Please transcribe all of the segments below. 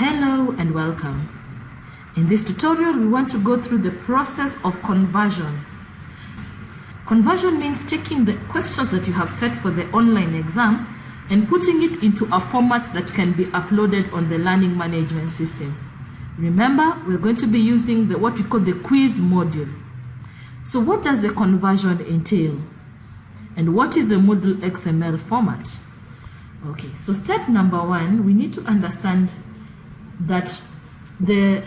Hello and welcome. In this tutorial, we want to go through the process of conversion. Conversion means taking the questions that you have set for the online exam and putting it into a format that can be uploaded on the learning management system. Remember, we're going to be using what we call the quiz module. So what does the conversion entail? And what is the Moodle XML format? Okay, so step number one, we need to understand that the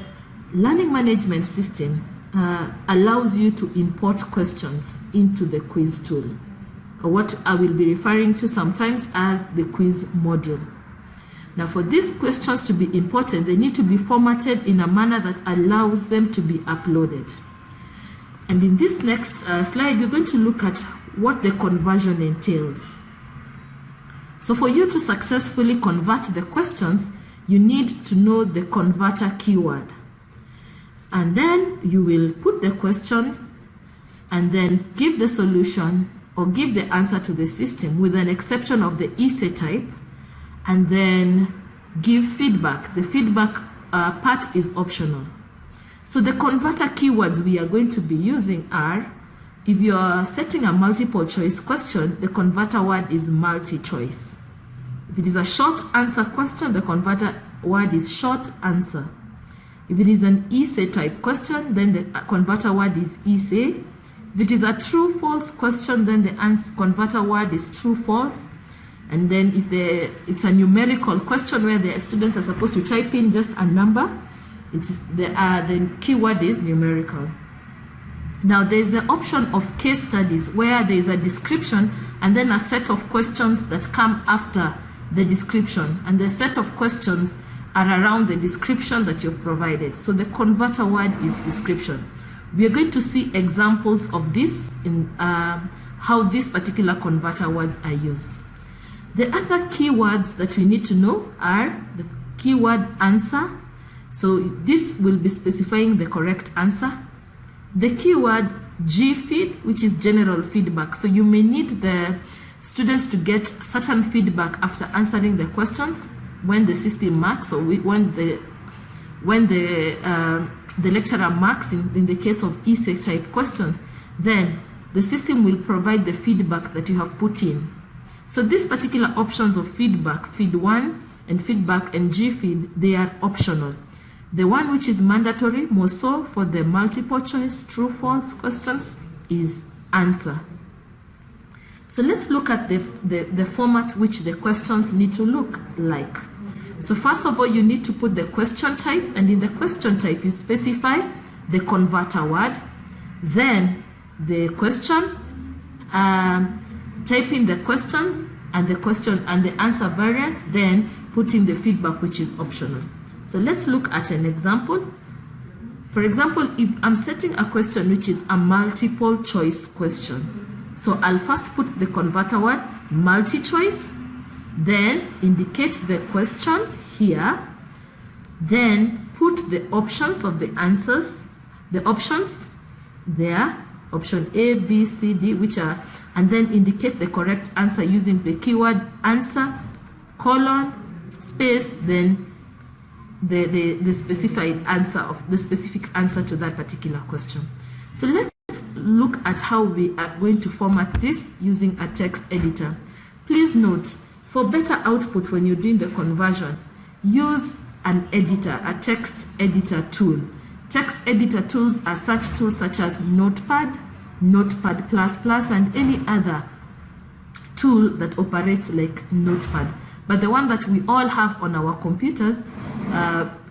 learning management system allows you to import questions into the quiz tool, or what I will be referring to sometimes as the quiz module. Now, for these questions to be imported, they need to be formatted in a manner that allows them to be uploaded. And in this next slide, we're going to look at what the conversion entails. So for you to successfully convert the questions, you need to know the converter keyword. And then you will put the question and then give the solution or give the answer to the system with an exception of the essay type, and then give feedback. The feedback part is optional. So the converter keywords we are going to be using are, if you are setting a multiple choice question, the converter word is multi-choice. If it is a short answer question, the converter word is short answer. If it is an essay type question, then the converter word is essay. If it is a true-false question, then the converter word is true-false. And then if it's a numerical question where the students are supposed to type in just a number, the keyword is numerical. Now there is the option of case studies where there is a description and then a set of questions that come after the description, and the set of questions are around the description that you've provided. So the converter word is description. We are going to see examples of this in how these particular converter words are used. The other keywords that we need to know are the keyword answer. So this will be specifying the correct answer. The keyword GFeed, which is general feedback. So you may need the students to get certain feedback after answering the questions when the system marks, or when the lecturer marks in the case of essay type questions, then the system will provide the feedback that you have put in. So these particular options of feedback, feed 1 and feedback and GFeed, they are optional. The one which is mandatory, more so for the multiple choice true-false questions, is answer. So let's look at the format which the questions need to look like. So first of all, you need to put the question type, and in the question type you specify the converter word, then the question, type in the question and the answer variants, then put in the feedback which is optional. So let's look at an example. For example, if I'm setting a question which is a multiple choice question, so I'll first put the converter word multi-choice, then indicate the question here, then put the options of the answers, the options there, option A, B, C, D, and then indicate the correct answer using the keyword answer, colon, space, then the specified answer of the specific answer to that particular question. So let's look at how we are going to format this using a text editor. Please note, for better output when you're doing the conversion, use an editor, a text editor tool. Text editor tools are such tools such as Notepad, Notepad++, and any other tool that operates like Notepad. But the one that we all have on our computers,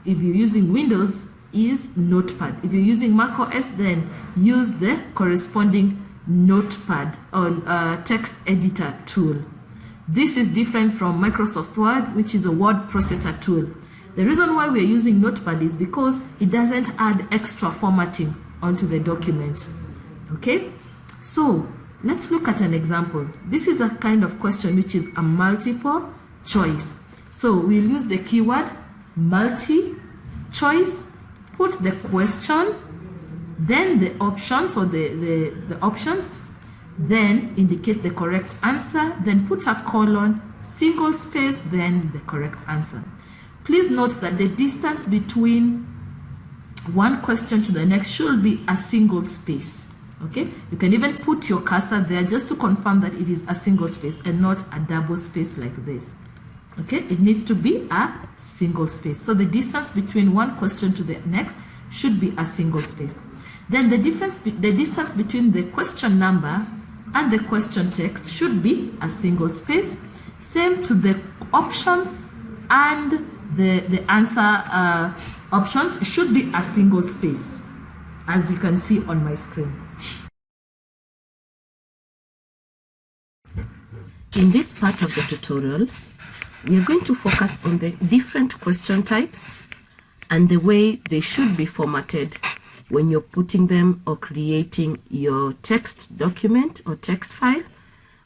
if you're using Windows, is Notepad. If you're using macOS, then use the corresponding Notepad on text editor tool. This is different from Microsoft Word, which is a word processor tool. The reason why we're using Notepad is because it doesn't add extra formatting onto the document. Okay, so let's look at an example. This is a kind of question which is a multiple choice. So we'll use the keyword multi-choice, put the question, then the options or the options, then indicate the correct answer, then put a colon, single space, then the correct answer. Please note that the distance between one question to the next should be a single space. Okay, you can even put your cursor there just to confirm that it is a single space and not a double space like this. Okay, it needs to be a single space. So the distance between one question to the next should be a single space. Then the distance between the question number and the question text should be a single space. Same to the options and the answer options should be a single space, as you can see on my screen. In this part of the tutorial, we are going to focus on the different question types and the way they should be formatted when you're putting them or creating your text document or text file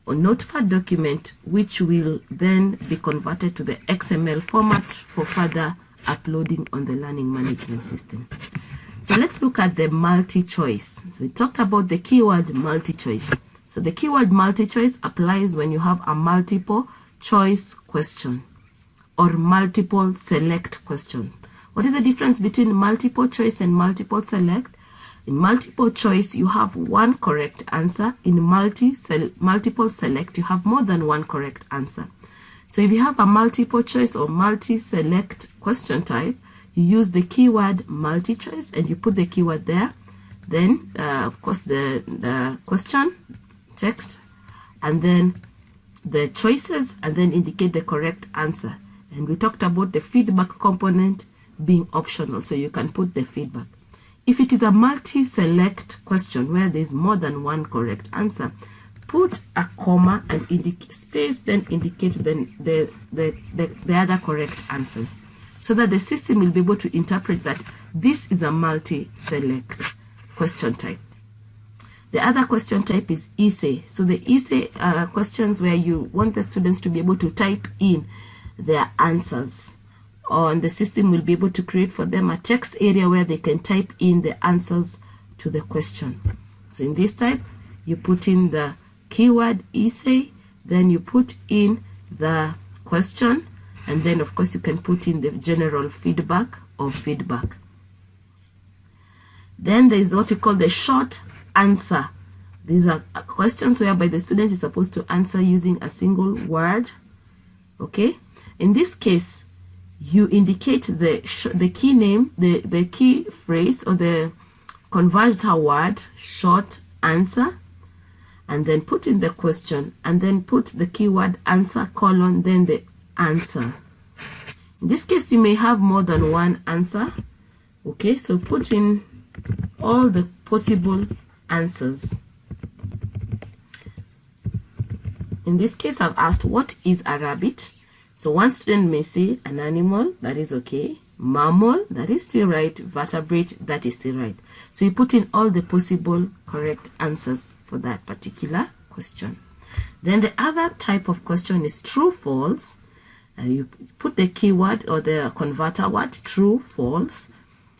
or notepad document, which will then be converted to the XML format for further uploading on the learning management system. So let's look at the multi-choice. So we talked about the keyword multi-choice. So the keyword multi-choice applies when you have a multiple choice question or multiple select question. What is the difference between multiple choice and multiple select? In multiple choice, you have one correct answer. In multiple select, you have more than one correct answer. So if you have a multiple choice or multi-select question type, you use the keyword multi-choice and you put the keyword there. Then, of course, the question text, and then the choices, and then indicate the correct answer. And we talked about the feedback component being optional, so you can put the feedback. If it is a multi-select question where there is more than one correct answer, put a comma and indicate space, then indicate the other correct answers, so that the system will be able to interpret that this is a multi-select question type. The other question type is essay. So the essay are questions where you want the students to be able to type in their answers, and the system will be able to create for them a text area where they can type in the answers to the question. So in this type, you put in the keyword essay, then you put in the question, and then of course you can put in the general feedback or feedback. Then there is what we call the short answer. These are questions whereby the student is supposed to answer using a single word. Okay, in this case, you indicate the key name, the key phrase or the converter word, short answer, and then put in the question, and then put the keyword answer colon, then the answer. In this case, you may have more than one answer. Okay, so put in all the possible answers. In this case, I've asked, what is a rabbit? So one student may say an animal, that is okay. Mammal, that is still right. Vertebrate, that is still right. So you put in all the possible correct answers for that particular question. Then the other type of question is true, false. You put the keyword or the converter word, true, false,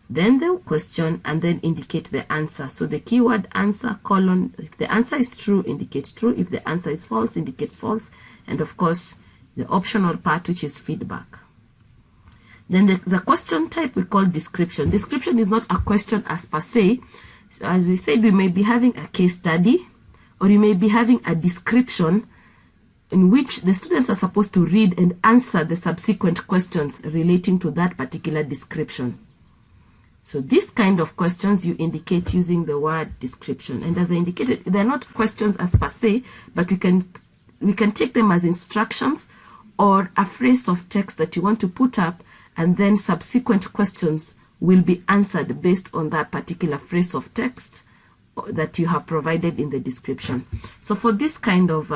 then the question, and then indicate the answer. So the keyword answer colon, if the answer is true, indicate true. If the answer is false, indicate false. And of course, the optional part, which is feedback. Then the question type we call description. Description is not a question as per se. So as we said, we may be having a case study, or you may be having a description in which the students are supposed to read and answer the subsequent questions relating to that particular description. So this kind of questions you indicate using the word description. And as I indicated, they're not questions as per se, but we can take them as instructions or a phrase of text that you want to put up, and then subsequent questions will be answered based on that particular phrase of text that you have provided in the description. So for this kind of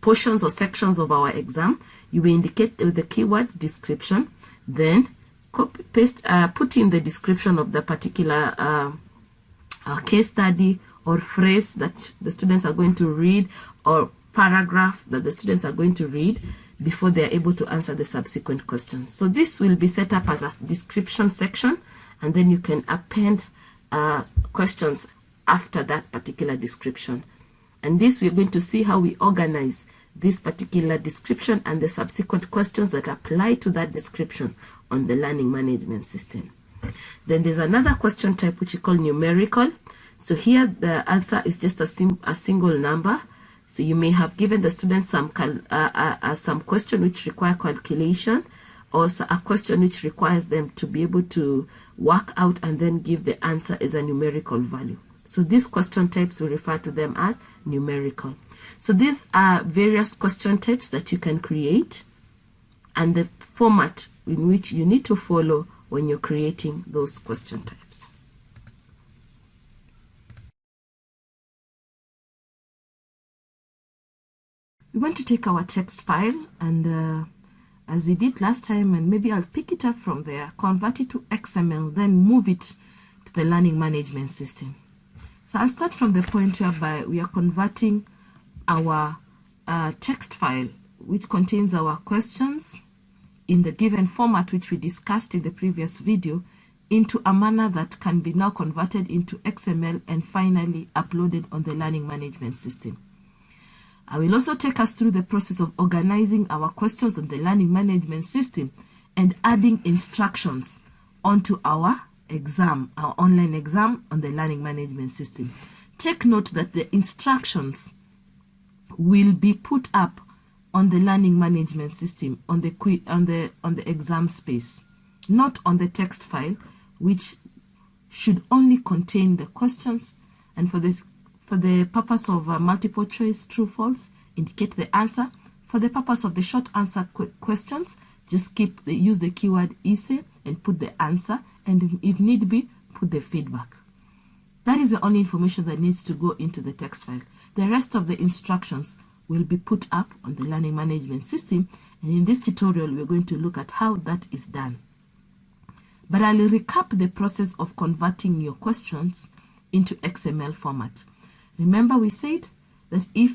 portions or sections of our exam, you will indicate with the keyword description, then copy paste, put in the description of the particular case study or phrase that the students are going to read, or paragraph that the students are going to read before they are able to answer the subsequent questions. So this will be set up as a description section, and then you can append questions after that particular description. And this we're going to see how we organize this particular description and the subsequent questions that apply to that description on the learning management system. Then there's another question type which we call numerical. So here the answer is just a single number. So you may have given the student some question which require calculation, or a question which requires them to be able to work out and then give the answer as a numerical value. So these question types, we refer to them as numerical. So these are various question types that you can create and the format in which you need to follow when you're creating those question types. We want to take our text file and as we did last time, and maybe I'll pick it up from there, convert it to XML, then move it to the learning management system. So I'll start from the point whereby we are converting our text file, which contains our questions in the given format which we discussed in the previous video, into a manner that can be now converted into XML and finally uploaded on the learning management system. I will also take us through the process of organizing our questions on the learning management system and adding instructions onto our exam, our online exam on the learning management system. Take note that the instructions will be put up on the learning management system on the exam space, not on the text file, which should only contain the questions, and for the purpose of multiple choice true false, indicate the answer. For the purpose of the short answer questions, just use the keyword essay and put the answer, and if need be, put the feedback. That is the only information that needs to go into the text file. The rest of the instructions will be put up on the learning management system, and in this tutorial we're going to look at how that is done. But I'll recap the process of converting your questions into XML format. Remember, we said that if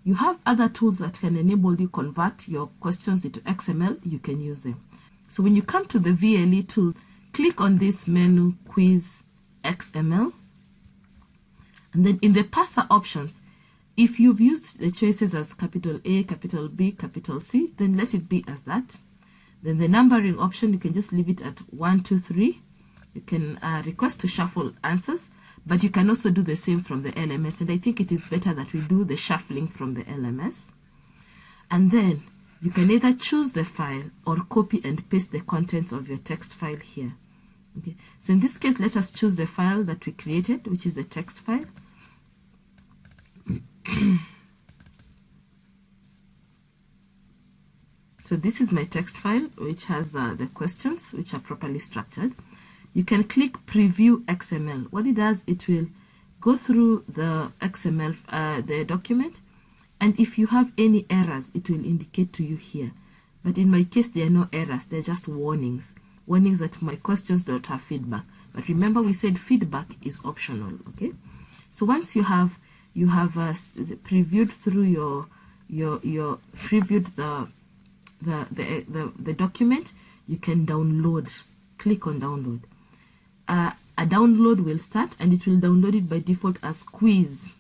you have other tools that can enable you convert your questions into XML, you can use them. So when you come to the VLE tool, click on this menu, Quiz XML, and then in the parser options, if you've used the choices as capital A, capital B, capital C, then let it be as that. Then the numbering option, you can just leave it at 1, 2, 3. You can request to shuffle answers, but you can also do the same from the LMS, and I think it is better that we do the shuffling from the LMS. And then you can either choose the file or copy and paste the contents of your text file here. Okay, so in this case, let us choose the file that we created, which is the text file. So this is my text file, which has the questions, which are properly structured. You can click Preview XML. What it does, it will go through the XML, the document, and if you have any errors, it will indicate to you here. But in my case, there are no errors. They're just warnings. Warnings that my questions don't have feedback. But remember, we said feedback is optional, okay? So once you have previewed through your previewed the document, you can download. Click on download. A download will start, and it will download it by default as quiz.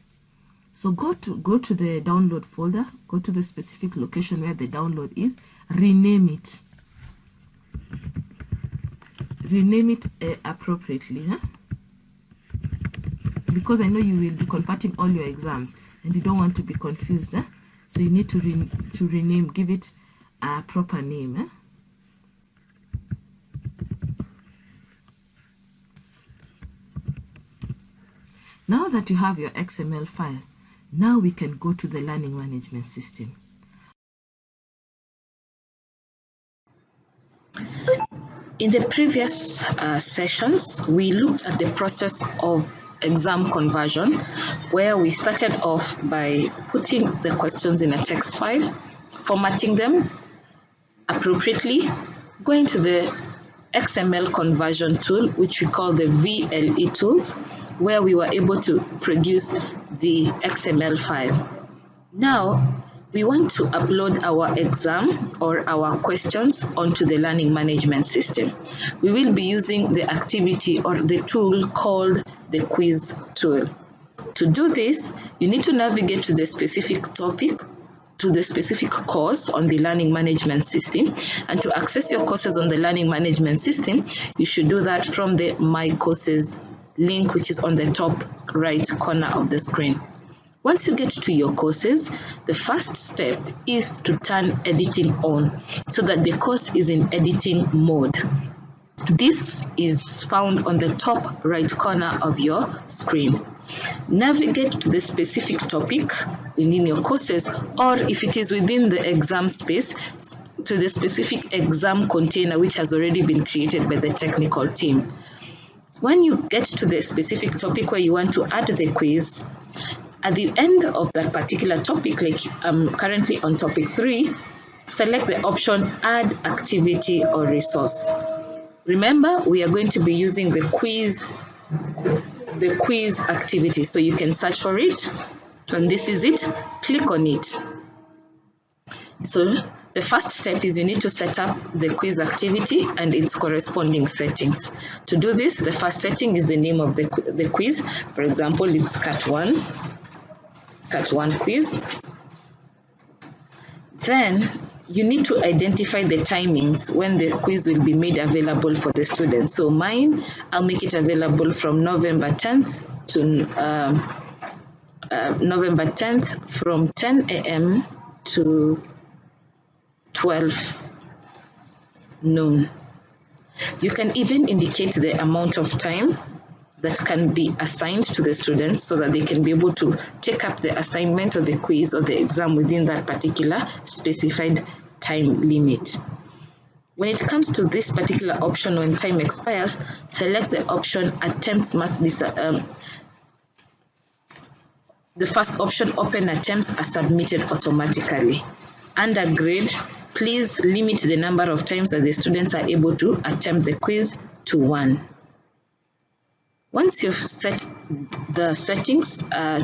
So go to the download folder, go to the specific location where the download is, rename it. Rename it appropriately, huh? Because I know you will be converting all your exams and you don't want to be confused, huh? So you need to rename, give it a proper name, huh? Now that you have your XML file, now we can go to the learning management system. In the previous sessions, we looked at the process of exam conversion, where we started off by putting the questions in a text file, formatting them appropriately, going to the XML conversion tool, which we call the VLE tools, where we were able to produce the XML file. Now, we want to upload our exam or our questions onto the learning management system. We will be using the activity or the tool called the quiz tool. To do this, you need to navigate to the specific topic to the specific course on the learning management system. And to access your courses on the learning management system, you should do that from the My Courses link, which is on the top right corner of the screen. Once you get to your courses, the first step is to turn editing on so that the course is in editing mode. This is found on the top right corner of your screen. Navigate to the specific topic within your courses, or if it is within the exam space, to the specific exam container which has already been created by the technical team. When you get to the specific topic where you want to add the quiz, at the end of that particular topic, like I'm currently on topic 3, select the option Add Activity or Resource. Remember, we are going to be using the quiz activity, so you can search for it, and this is it. Click on it. So the first step is you need to set up the quiz activity and its corresponding settings. To do this, the first setting is the name of the quiz. For example, it's Cat 1 quiz. Then you need to identify the timings when the quiz will be made available for the students. So mine, I'll make it available from November 10th to November 10th from 10 a.m. to 12 noon. You can even indicate the amount of time that can be assigned to the students so that they can be able to take up the assignment or the quiz or the exam within that particular specified time limit. When it comes to this particular option, when time expires, select the option Attempts must be the first option, Open attempts are submitted automatically. Under grade, please limit the number of times that the students are able to attempt the quiz to 1. Once you've set the settings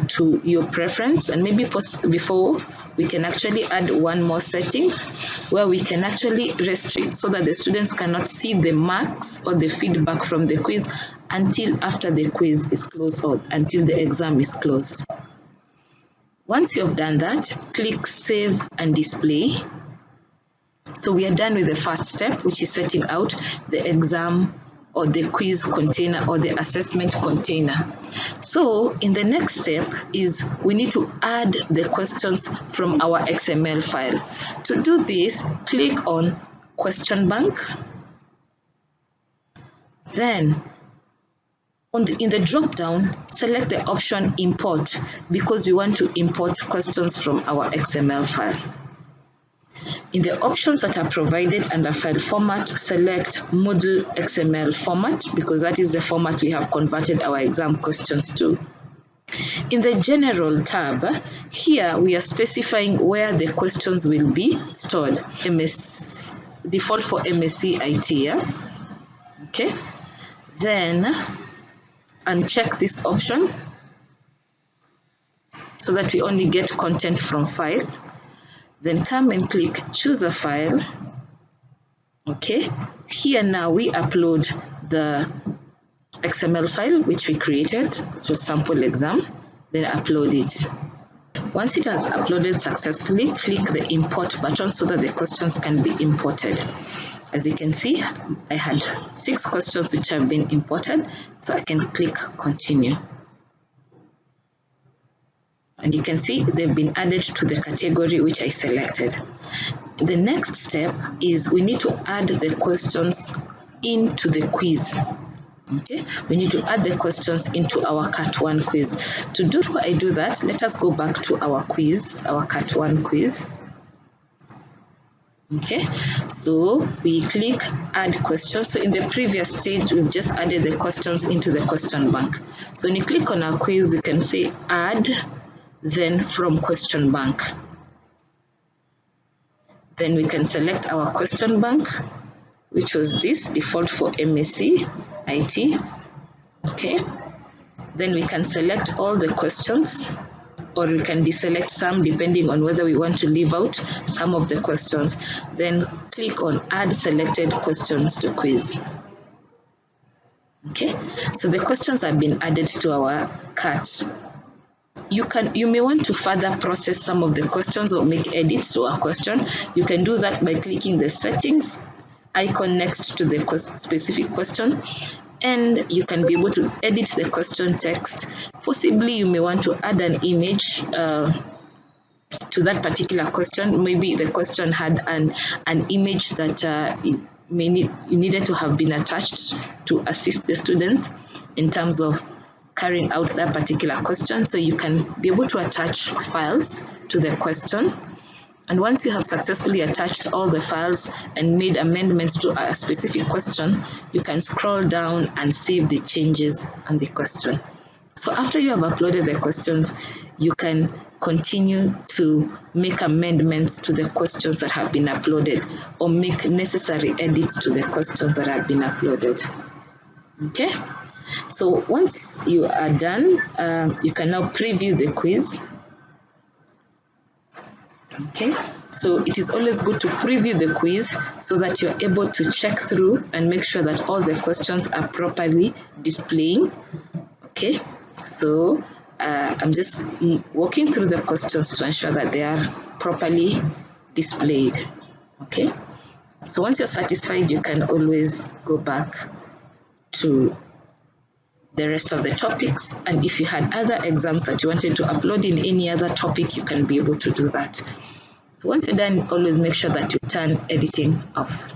to your preference, and maybe before, we can actually add one more setting where we can actually restrict so that the students cannot see the marks or the feedback from the quiz until after the quiz is closed or until the exam is closed. Once you've done that, click Save and Display. So we are done with the first step, which is setting out the exam or the quiz container or the assessment container. So in the next step is we need to add the questions from our XML file. To do this, click on Question Bank. Then in the drop down, select the option Import because we want to import questions from our XML file. In the options that are provided under file format, select Moodle XML format because that is the format we have converted our exam questions to. In the General tab, here we are specifying where the questions will be stored. Default for MSc IT, yeah? Okay. Then uncheck this option so that we only get content from file. Then come and click Choose a File. Okay, here now we upload the XML file which we created, which was sample exam, then upload it. Once it has uploaded successfully, click the Import button so that the questions can be imported. As you can see, I had 6 questions which have been imported, so I can click Continue. And you can see they've been added to the category which I selected. The next step is we need to add the questions into the quiz. Okay, we need to add the questions into our Cat 1 quiz. Before I do that, let us go back to our quiz, our Cat 1 quiz. Okay, so we click Add Questions. So in the previous stage, we've just added the questions into the question bank. So when you click on our quiz, you can say Add, then from question bank. Then we can select our question bank, which was this, default for MSc IT. Okay, then we can select all the questions, or we can deselect some depending on whether we want to leave out some of the questions. Then click on Add Selected Questions to Quiz. Okay, so the questions have been added to our Cat You may want to further process some of the questions or make edits to a question. You can do that by clicking the settings icon next to the specific question, and you can be able to edit the question text. Possibly you may want to add an image to that particular question. Maybe the question had an image that you needed to have been attached to assist the students in terms of carrying out that particular question. So you can be able to attach files to the question. And once you have successfully attached all the files and made amendments to a specific question, you can scroll down and save the changes on the question. So after you have uploaded the questions, you can continue to make amendments to the questions that have been uploaded or make necessary edits to the questions that have been uploaded. Okay? So once you are done, you can now preview the quiz. Okay, so it is always good to preview the quiz so that you're able to check through and make sure that all the questions are properly displaying. Okay, so I'm just walking through the questions to ensure that they are properly displayed. Okay, so once you're satisfied, you can always go back to the rest of the topics, and if you had other exams that you wanted to upload in any other topic, you can be able to do that. So once you're done, always make sure that you turn editing off.